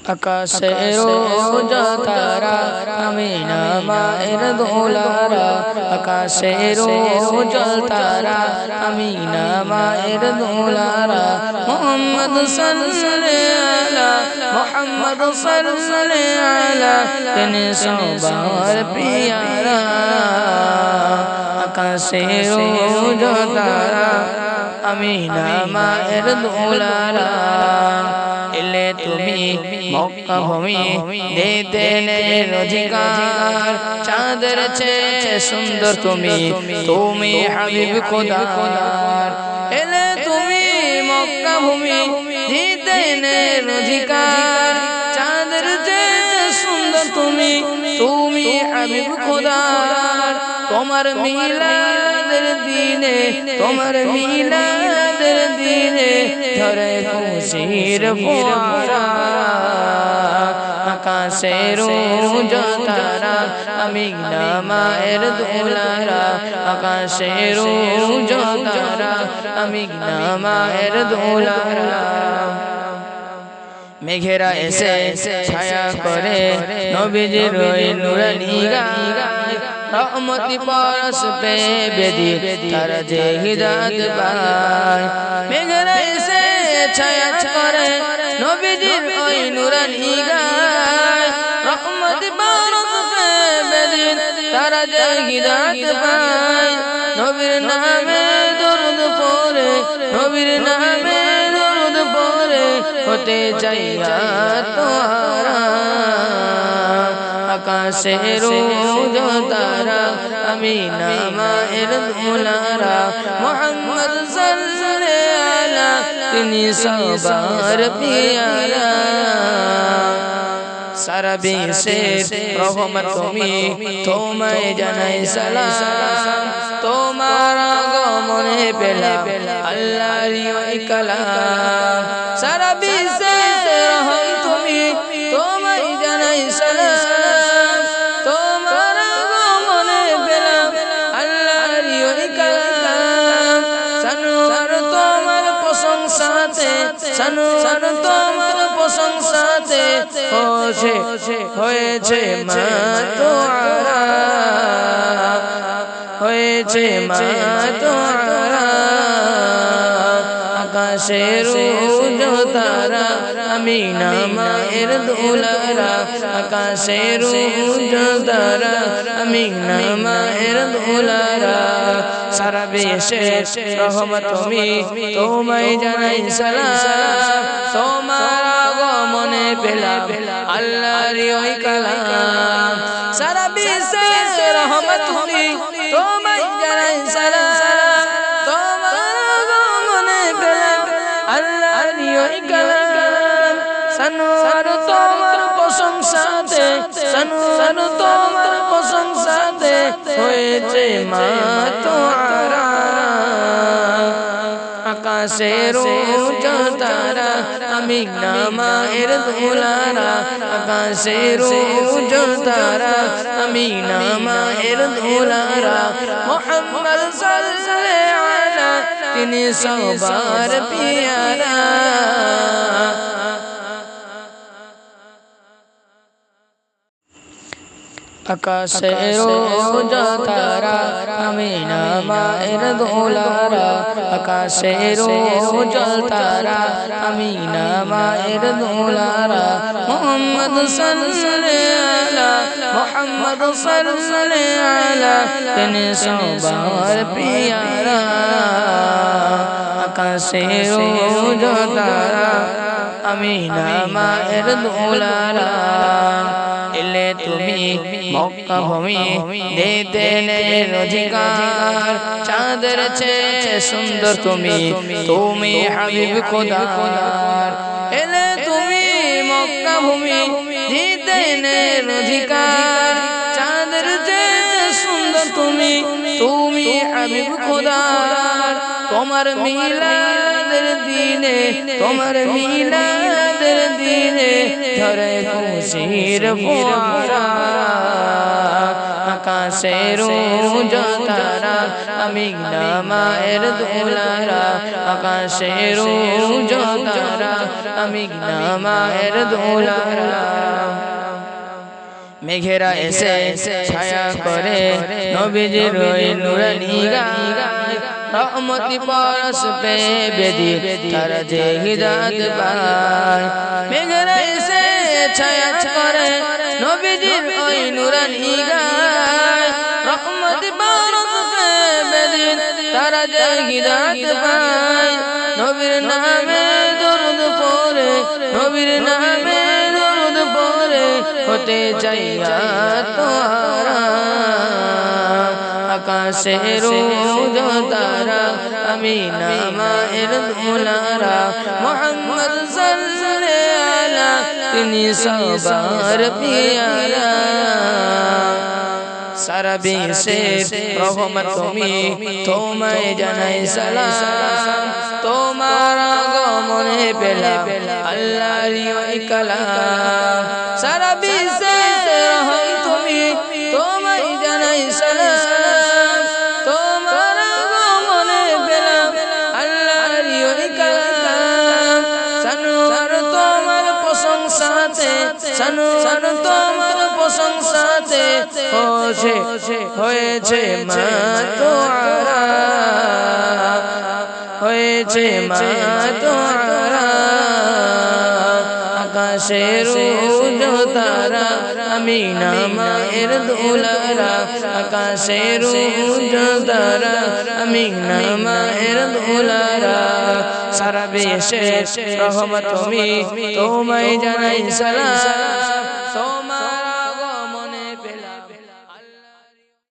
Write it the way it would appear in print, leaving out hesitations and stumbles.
আকাশেরও তারা আমিনা মায়ের দোলারা আকাশেরও তারা আমিনা মায়ের দোলারা মোহাম্মদ মোহাম্মদ তিনি সবার প্রিয়ারা আকাশেরও তারা আমিনা মায়ের দোলারা এলে তুমি মক্কা ভূমি দিতে অধিকার চাঁদের চেয়ে সুন্দর তুমি তুমি হাবিব খোদার এলে তুমি মক্কা ভূমি দিতে অধিকার চাঁদের চেয়ে সুন্দর তুমি তুমি হাবিব খোদার তোমার মিলাদের দিনে তোমার মিলাদের দিনে ধরে খুশির ফোয়ারা আকাশেরও তারা আমিনা মায়ের দোলারা আকাশেরও তারা আমিনা মায়ের দোলারা মেঘেরা এসে ছায়া করে নবীজির ওই নুরানি গায় রহমতি পরশ পে বেদি তারা যে হিদায়াত পায় মেঘেরা এসে ছায়া করে নবীজির ওই নুরানি গায় রহমতি পরশ পে বেদি তারা যে হিদায়াত পায় নবীর নামে দরুদ পড়ে নবীর নামে দরুদ পড়ে হতে চাইয়া তোরা আকাশেরও তারা আমিনা মায়ের দোলারা মোহাম্মদ তিনি সবার প্রিয়ারা সারা বিশ্বের রহমত তুমি তোমায় জানাই সালাম তোমার আগমনে পেলাম আল্লাহর ওই কালাম সারা বিশ্বের রহমত তুমি তোমায় জানাই সালাম তোমার আগমনে পেলাম আল্লাহর ওই কালাম সানোয়ার তোমার প্রশংসাতে সানোয়ার তোমার প্রশংসাতে হয়েছে মা তোরা হয়েছে মা তোরা আকাশেরও তারা আমিনা মায়ের দোলারা আকাশেরও তারা আমিনা মায়ের দোলারা সারা বিশ্বের রহমত তুমি তোমায় জানাই সালাম তোমার আগমনে পেলাম আল্লাহর ওই কালাম সারা বিশ্বের রহমত তুমি তোমায় জানাই সালাম তোমার আগমনে পেলাম আল্লাহর ওই কালাম সানোয়ার তোমার প্রশংসাতে সানোয়ার তোমার প্রশংসাতে হয়েছে মা তোরা আকাশেরও তারা আমিনা মায়ের দোলারা আকাশেরও তারা আমিনা মায়ের দোলারা মোহাম্মদ সাল্লাল্লাহু আলাইহি তিনি সবার প্রিয়ারা আকাশেরও তারা আমিনা মায়ের দোলারা আকাশেরও তারা আমিনা মায়ের দোলারা মোহাম্মদ মোহাম্মদ তিনি সবার প্রিয়ারা আকাশেরও তারা আমিনা মায়ের দোলারা এলে তুমি মক্কা ভূমি দিতে অধিকার চাঁদের চেয়ে সুন্দর তুমি তুমি হাবিব খোদার এলে তুমি মক্কা ভূমি দিতে অধিকার চাঁদের চেয়ে সুন্দর তুমি তুমি হাবিব খোদার তোমার মিলাদের দিনে তোমার মিলাদের দিনে ধরে খুশির ফোয়ারা আকাশের তারা আমি না মায়ের দুলারা আকাশের তারা আমি না মায়ের দুলারা মেঘেরা এসে ছায়া করে নবীজির ওই নুরানি গায় রহমতি পরশ পে বেদি তারা যে হিদায়াত পায় মেঘেরা এসে ছায়া করে নবীজির ওই নুরানি গায় রহমতি পরশ পে বেদি তারা যে হিদায়াত পায় নবীর নামে দরুদ পড়ে নবীর নামে দরুদ পড়ে হতে চাইয়া তোরা আকাশের তারা আমি না মায়ের দুলারা মুহাম্মদ সাল্লাল্লাহু আলাইহি তিনি সবার পিয়ারা সারা বিশ্বের রহমত তুমি তোমায় জানাই সালাম তোমার আগমনে পেলাম আল্লাহর ওই কালাম সারা বিশ্বের রহমত তুমি তোমায় জানাই সালাম তোমার আগমনে পেলাম আল্লাহর ওই কালাম সানোয়ার তোমার প্রশংসাতে সানোয়ার তোমার প্রশংসাতে হয়েছে মা তোরা হয়েছে মা তোরা আকাশের তারা আমি না মায়ের দুলারা আকাশের তারা আমি না মায়ের দুলারা সারা বিশ্বের রহমত তুমি তোমায় জানাই সালাম